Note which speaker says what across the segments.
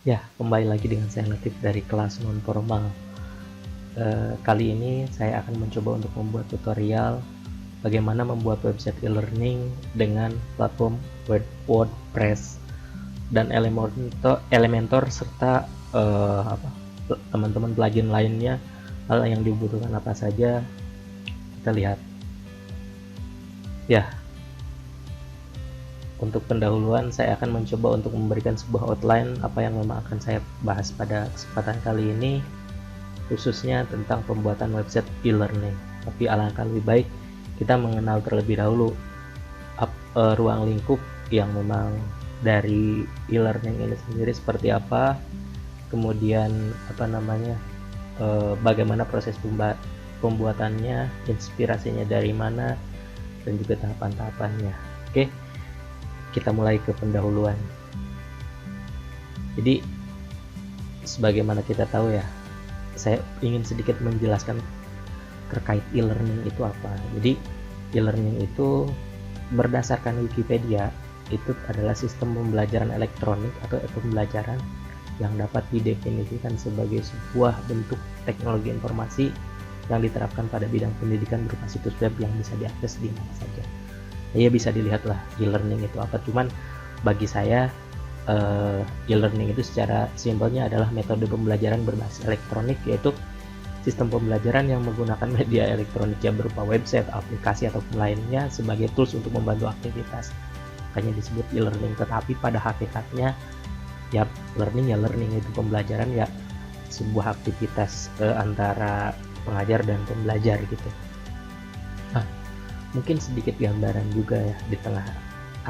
Speaker 1: Ya, kembali lagi dengan saya Latif dari kelas non formal. Kali ini saya akan mencoba untuk membuat tutorial bagaimana membuat website e-learning dengan platform WordPress dan Elementor serta teman-teman plugin lainnya. Hal yang dibutuhkan apa saja, kita lihat. Ya, untuk pendahuluan saya akan mencoba untuk memberikan sebuah outline apa yang memang akan saya bahas pada kesempatan kali ini, khususnya tentang pembuatan website e-learning. Tapi alangkah lebih baik kita mengenal terlebih dahulu ruang lingkup yang memang dari e-learning ini sendiri seperti apa, kemudian bagaimana proses pembuatannya, inspirasinya dari mana, dan juga tahapan-tahapannya. Oke, kita mulai ke pendahuluan. Jadi sebagaimana kita tahu ya, saya ingin sedikit menjelaskan terkait e-learning itu apa. Jadi e-learning itu berdasarkan Wikipedia itu adalah sistem pembelajaran elektronik atau pembelajaran yang dapat didefinisikan sebagai sebuah bentuk teknologi informasi yang diterapkan pada bidang pendidikan berupa situs web yang bisa diakses di mana saja. Ya, bisa dilihatlah e-learning itu apa. Cuman bagi saya e-learning itu secara simpelnya adalah metode pembelajaran berbasis elektronik, yaitu sistem pembelajaran yang menggunakan media elektronik yang berupa website, aplikasi, ataupun lainnya sebagai tools untuk membantu aktivitas. Makanya disebut e-learning, tetapi pada hakikatnya ya learning itu pembelajaran, ya sebuah aktivitas antara pengajar dan pembelajar gitu. Nah, mungkin sedikit gambaran juga ya, di tengah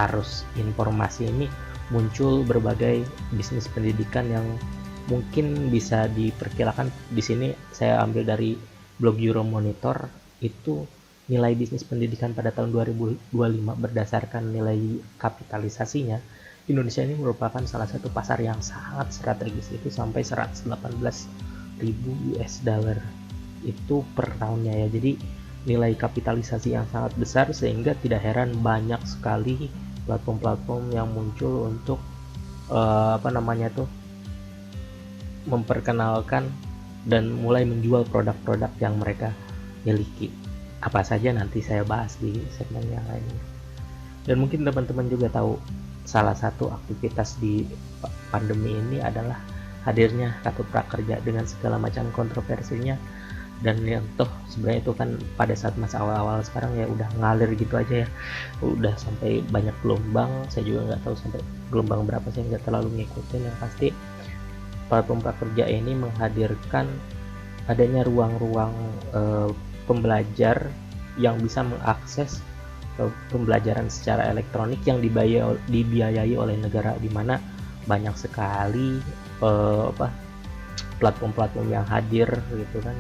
Speaker 1: arus informasi ini muncul berbagai bisnis pendidikan yang mungkin bisa diperkirakan. Di sini saya ambil dari blog Euromonitor, itu nilai bisnis pendidikan pada tahun 2025 berdasarkan nilai kapitalisasinya. Indonesia ini merupakan salah satu pasar yang sangat strategis, itu sampai 118.000 US dollar itu per tahunnya ya. Jadi nilai kapitalisasi yang sangat besar, sehingga tidak heran banyak sekali platform-platform yang muncul untuk memperkenalkan dan mulai menjual produk-produk yang mereka miliki. Apa saja nanti saya bahas di segmen yang lainnya. Dan mungkin teman-teman juga tahu, salah satu aktivitas di pandemi ini adalah hadirnya kartu prakerja dengan segala macam kontroversinya. Dan yang toh sebenarnya itu kan pada saat masa awal-awal sekarang ya udah ngalir gitu aja ya, udah sampai banyak gelombang. Saya juga nggak tahu sampai gelombang berapa, saya nggak terlalu ngikutin. Yang pasti platform prakerja ini menghadirkan adanya ruang-ruang pembelajar yang bisa mengakses pembelajaran secara elektronik yang dibiayai oleh negara, di mana banyak sekali platform-platform yang hadir gitu kan,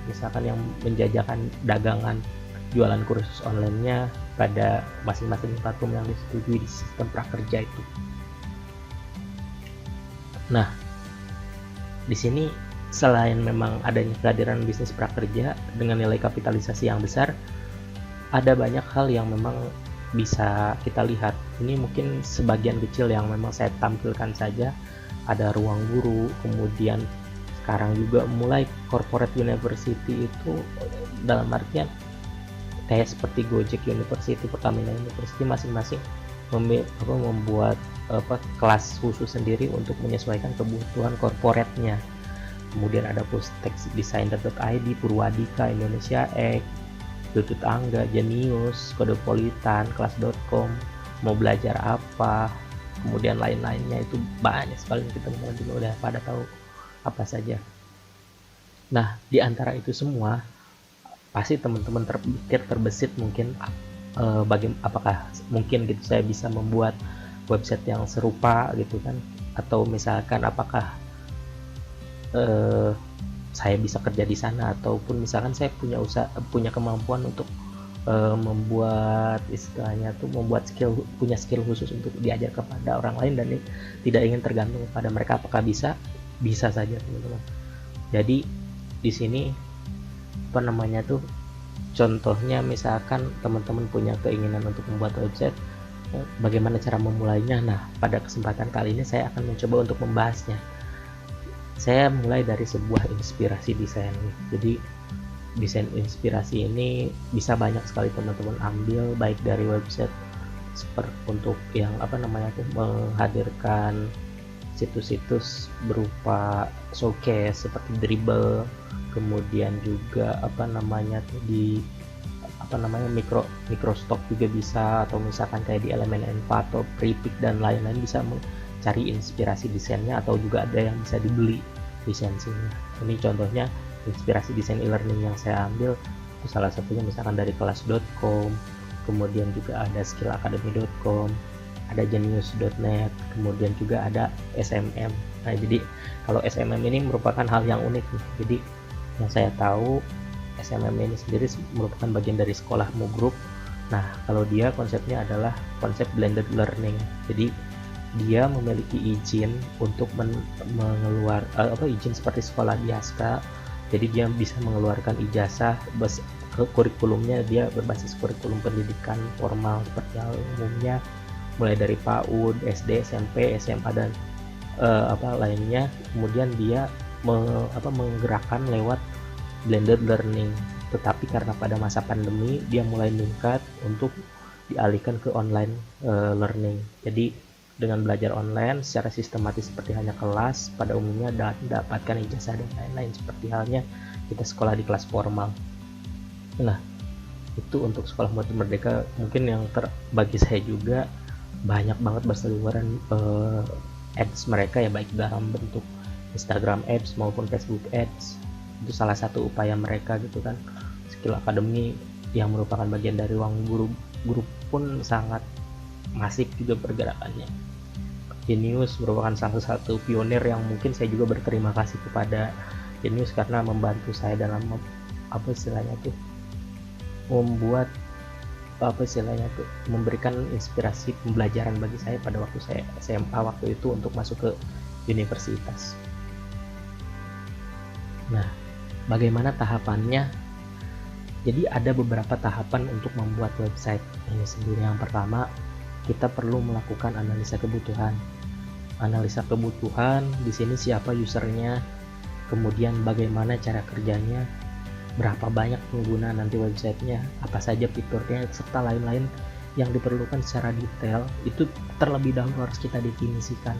Speaker 1: misalkan yang menjajakan dagangan, jualan kursus online-nya pada masing-masing platform yang disetujui di sistem prakerja itu. Nah, di sini selain memang adanya kehadiran bisnis prakerja dengan nilai kapitalisasi yang besar, ada banyak hal yang memang bisa kita lihat. Ini mungkin sebagian kecil yang memang saya tampilkan saja. Ada ruang guru, kemudian sekarang juga mulai corporate university, itu dalam artian kayak seperti Gojek University, Pertamina University, masing-masing membuat kelas khusus sendiri untuk menyesuaikan kebutuhan corporate-nya. Kemudian ada Pustekdesigner.id, Purwadika, Indonesia X, Tutut Angga, Genius, Kodepolitan, Kelas.com, mau belajar apa, kemudian lain-lainnya. Itu banyak sekali, kita juga udah pada tahu apa saja. Nah, di antara itu semua pasti teman-teman terbesit mungkin apakah mungkin gitu saya bisa membuat website yang serupa gitu kan, atau misalkan apakah saya bisa kerja di sana, ataupun misalkan saya punya kemampuan untuk membuat istilahnya tuh punya skill khusus untuk diajar kepada orang lain, dan tidak ingin tergantung pada mereka. Apakah bisa saja teman-teman. Jadi di sini contohnya misalkan teman-teman punya keinginan untuk membuat website, bagaimana cara memulainya. Nah, pada kesempatan kali ini saya akan mencoba untuk membahasnya. Saya mulai dari sebuah inspirasi desain. Jadi desain inspirasi ini bisa banyak sekali teman-teman ambil, baik dari website seperti untuk yang menghadirkan situs-situs berupa showcase seperti Dribbble, kemudian juga di microstock juga bisa, atau misalkan kayak di Elemen Enva atau Prepic dan lain-lain, bisa mencari inspirasi desainnya, atau juga ada yang bisa dibeli lisensinya. Ini contohnya inspirasi desain e-learning yang saya ambil itu salah satunya misalkan dari kelas.com, kemudian juga ada skillacademy.com, ada genius.net, kemudian juga ada SMM. Nah, jadi kalau SMM ini merupakan hal yang unik nih. Jadi yang saya tahu SMM ini sendiri merupakan bagian dari sekolah Mu Group. Nah, kalau dia konsepnya adalah konsep blended learning. Jadi dia memiliki izin untuk izin seperti sekolah biasa. Jadi dia bisa mengeluarkan ijazah ke kurikulumnya, dia berbasis kurikulum pendidikan formal seperti umumnya, mulai dari PAUD, SD, SMP, SMA dan lainnya. Kemudian dia menggerakkan lewat blended learning. Tetapi karena pada masa pandemi dia mulai meningkat untuk dialihkan ke online learning. Jadi dengan belajar online secara sistematis seperti hanya kelas pada umumnya dan dapatkan ijazah dan lain-lain, seperti halnya kita sekolah di kelas formal. Nah, itu untuk sekolah merdeka. Mungkin yang bagi saya juga banyak banget berseliweran ads mereka ya, baik dalam bentuk Instagram ads maupun Facebook ads. Itu salah satu upaya mereka gitu kan. Skill Academy yang merupakan bagian dari ruang guru pun sangat masif juga pergerakannya. Genius merupakan salah satu pionir yang mungkin saya juga berterima kasih kepada Genius karena membantu saya dalam memberikan inspirasi pembelajaran bagi saya pada waktu saya SMA waktu itu untuk masuk ke universitas. Nah, bagaimana tahapannya? Jadi ada beberapa tahapan untuk membuat website ini sendiri. Yang pertama, kita perlu melakukan analisa kebutuhan. Analisa kebutuhan di sini siapa usernya, kemudian bagaimana cara kerjanya, berapa banyak pengguna nanti websitenya, apa saja fiturnya, serta lain-lain yang diperlukan secara detail. Itu terlebih dahulu harus kita definisikan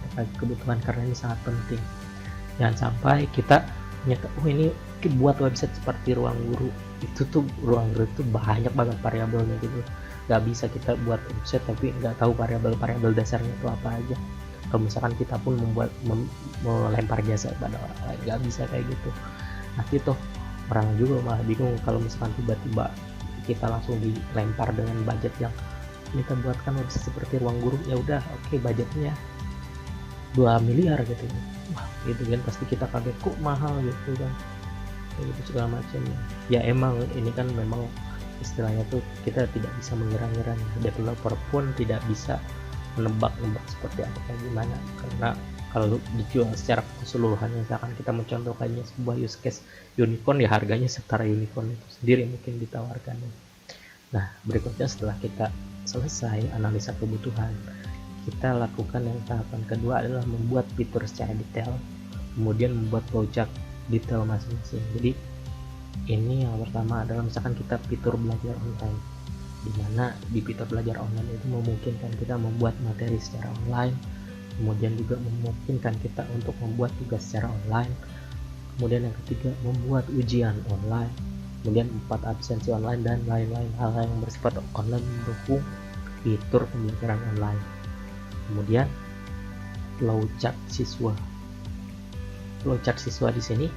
Speaker 1: terkait kebutuhan karena ini sangat penting. Jangan sampai kita ini buat website seperti ruang guru. Ruang guru itu banyak banget variabelnya gitu. Gak bisa kita buat website tapi nggak tahu variabel dasarnya itu apa aja. Kalau misalkan kita pun melempar jasa pada orang lain, nggak bisa kayak gitu. Nanti tuh orang juga malah bingung kalau misalkan tiba-tiba kita langsung dilempar dengan budget yang kita buatkan website seperti ruang guru, ya udah oke, budgetnya 2 miliar gitu. Wah, gitu kan pasti kita kaget, kok mahal gitu kan. Kayak gitu segala macam. Ya emang ini kan memang istilahnya tuh kita tidak bisa mengira-ngira, developer pun tidak bisa menebak-nebak seperti apa kayak gimana, karena kalau dijual secara keseluruhan, misalkan kita mencontohkannya sebuah use case unicorn, ya harganya setara unicorn itu sendiri mungkin ditawarkan. Nah, berikutnya setelah kita selesai analisa kebutuhan, kita lakukan yang tahapan kedua adalah membuat fitur secara detail, kemudian membuat flowchart detail masing-masing. Jadi ini yang pertama adalah misalkan kita fitur belajar online, di mana di fitur belajar online itu memungkinkan kita membuat materi secara online, kemudian juga memungkinkan kita untuk membuat tugas secara online, kemudian yang ketiga membuat ujian online, kemudian 4 absensi online dan lain-lain hal yang bersifat online mendukung fitur pembelajaran online. Kemudian flowchart siswa. Flowchart siswa di sini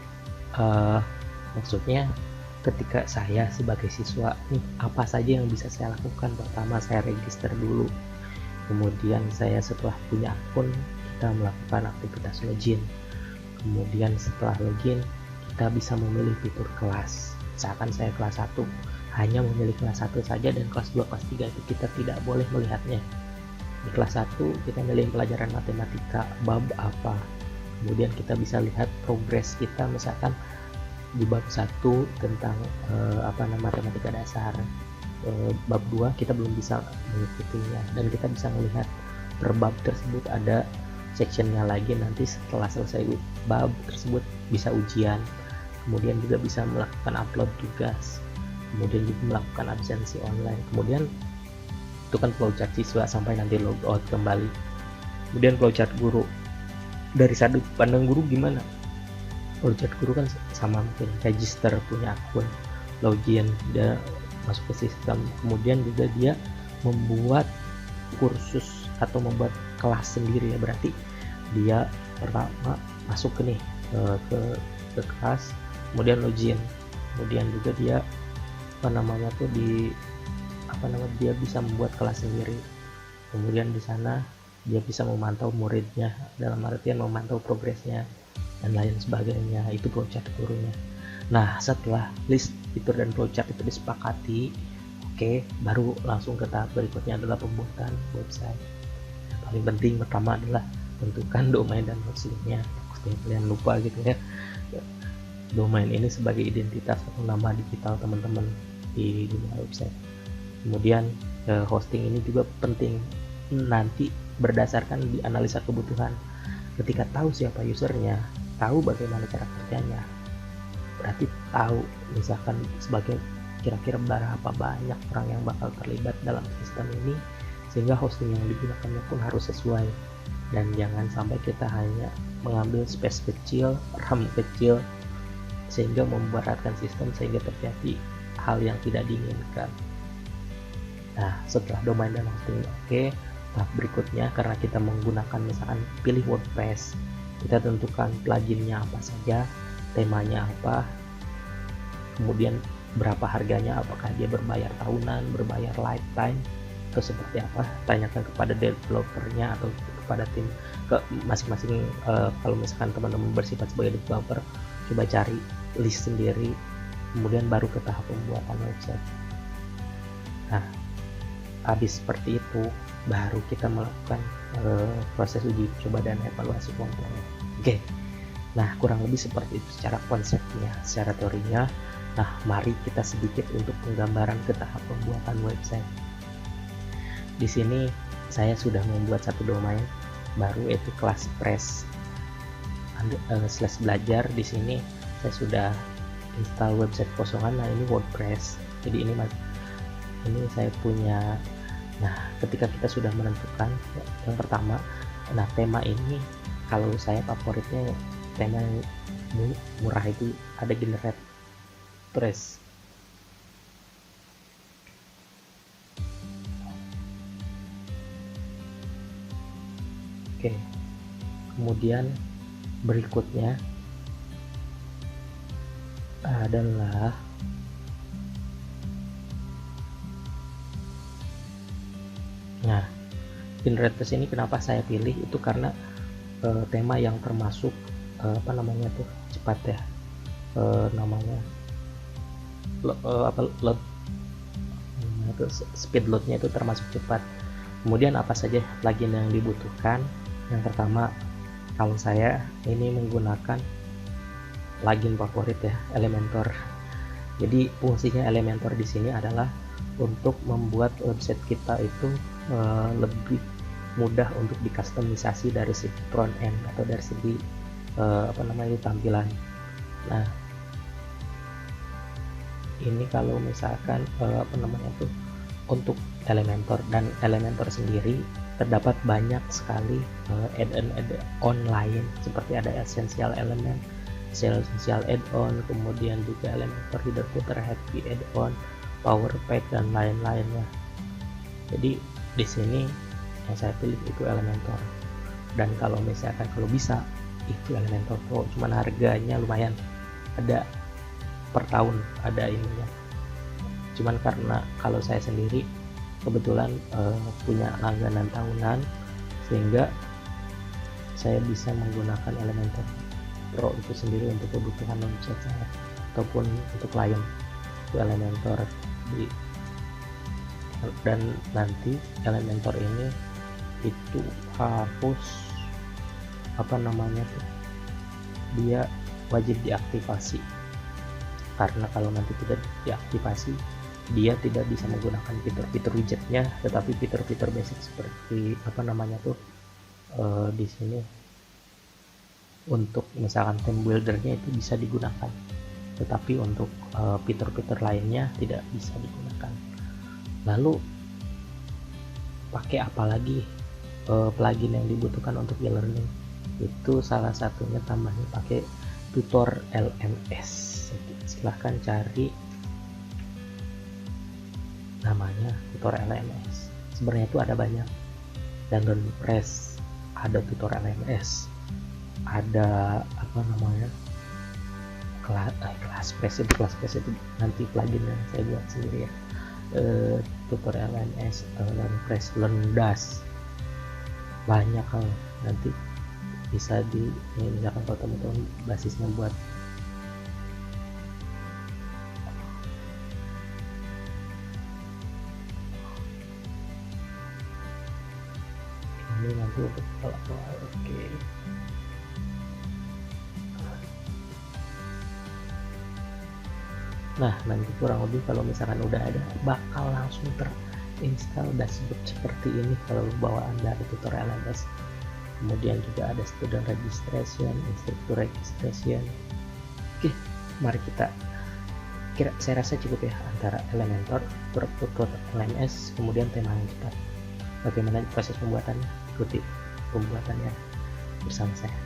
Speaker 1: maksudnya ketika saya sebagai siswa apa saja yang bisa saya lakukan. Pertama, saya register dulu, kemudian saya setelah punya akun kita melakukan aktivitas login, kemudian setelah login kita bisa memilih fitur kelas. Misalkan saya kelas 1 hanya memilih kelas 1 saja, dan kelas 2, kelas 3 itu kita tidak boleh melihatnya. Di kelas 1 kita milih pelajaran matematika bab apa, kemudian kita bisa lihat progres kita, misalkan di bab 1 tentang matematika dasar, bab 2 kita belum bisa mengikutinya, dan kita bisa melihat per bab tersebut ada sectionnya lagi nanti setelah selesai bab tersebut bisa ujian, kemudian juga bisa melakukan upload tugas, kemudian juga melakukan absensi online, kemudian itu kan flowchart siswa sampai nanti logout kembali. Kemudian flowchart guru, dari sudut pandang guru gimana? Flowchart guru kan sama, mungkin register, punya akun, login, dia masuk ke sistem, kemudian juga dia membuat kursus atau membuat kelas sendiri ya, berarti dia pertama masuk ke kelas, kemudian login, kemudian juga dia dia bisa membuat kelas sendiri, kemudian di sana dia bisa memantau muridnya, dalam artian memantau progresnya dan lain sebagainya. Itu flowchart gurunya. Nah, setelah list fitur dan flowchart itu disepakati, baru langsung ke tahap berikutnya adalah pembuatan website. Paling penting pertama adalah tentukan domain dan hostname-nya. Kalian lupa gitu ya. Domain ini sebagai identitas atau nama digital teman-teman di dunia website. Kemudian hosting ini juga penting, nanti berdasarkan di analisa kebutuhan. Ketika tahu siapa usernya, tahu bagaimana cara kerjanya, berarti tahu misalkan sebagai kira-kira berapa banyak orang yang bakal terlibat dalam sistem ini, sehingga hosting yang digunakannya pun harus sesuai, dan jangan sampai kita hanya mengambil space kecil, RAM kecil, sehingga memberatkan sistem sehingga terjadi hal yang tidak diinginkan. Nah, setelah domain dan hosting tahap berikutnya, karena kita menggunakan misalkan pilih WordPress, kita tentukan pluginnya apa saja, temanya apa, kemudian berapa harganya, apakah dia berbayar tahunan, berbayar lifetime, atau seperti apa, tanyakan kepada developernya atau kepada tim ke masing-masing. Kalau misalkan teman-teman bersifat sebagai developer, coba cari list sendiri, kemudian baru ke tahap pembuatan website. Nah, habis seperti itu baru kita melakukan proses uji coba dan evaluasi komponen. Nah kurang lebih seperti itu secara konsepnya, secara teorinya. Nah mari kita sedikit untuk penggambaran ke tahap pembuatan website. Di sini saya sudah membuat satu domain baru, yaitu Classpress /belajar. Di sini saya sudah install website kosongan. Nah ini WordPress, jadi ini saya punya. Nah ketika kita sudah menentukan yang pertama, nah tema ini kalau saya favoritnya tema yang murah itu ada GeneratePress. Kemudian berikutnya adalah GeneratePress ini kenapa saya pilih itu karena tema yang termasuk cepat ya, speed loadnya itu termasuk cepat. Kemudian apa saja plugin yang dibutuhkan? Yang pertama, kalau saya ini menggunakan plugin favorit ya, Elementor. Jadi fungsinya Elementor di sini adalah untuk membuat website kita itu lebih mudah untuk dikustomisasi dari segi front end atau dari segi tampilan. Nah ini kalau misalkan untuk Elementor, dan Elementor sendiri terdapat banyak sekali add-on lain, seperti ada Essential Element, Essential Add-on, kemudian juga Elementor Header Footer Happy Add-on, Power Pack dan lain-lainnya. Jadi di sini yang saya pilih itu Elementor, dan kalau bisa itu Elementor Pro, cuman harganya lumayan, ada per tahun ada ininya. Cuman karena kalau saya sendiri kebetulan punya langganan tahunan, sehingga saya bisa menggunakan Elementor Pro itu sendiri untuk kebutuhan website saya ataupun untuk klien itu Elementor. Dan nanti Elementor ini itu harus dia wajib diaktifasi, karena kalau nanti tidak diaktifasi dia tidak bisa menggunakan fitur-fitur widgetnya, tetapi fitur-fitur basic seperti di sini untuk misalkan theme buildernya itu bisa digunakan, tetapi untuk fitur-fitur lainnya tidak bisa digunakan. Lalu pakai apa lagi plugin yang dibutuhkan untuk e-learning? Itu salah satunya tambahnya pakai tutor LMS. Silahkan cari namanya tutor LMS. Sebenarnya itu ada banyak. Dan WordPress ada tutor LMS, ada apa namanya, ClassPress itu nanti plugin yang saya buat sendiri ya. Tutor LMS, WordPress, Lendas, banyak hal. Nanti bisa di misalkan kalau teman-teman basisnya buat ini nanti untuk awal. Oke. Nah, nanti kurang lebih kalau misalkan udah ada, bakal langsung terinstall dashboard seperti ini kalau bawaan dari tutor LMS. Kemudian juga ada student registration, instructor registration. Oke, mari kita saya rasa cukup ya, antara Elementor, tutor LMS, kemudian tema yang cepat. Bagaimana proses pembuatannya? Ikuti pembuatannya bersama saya.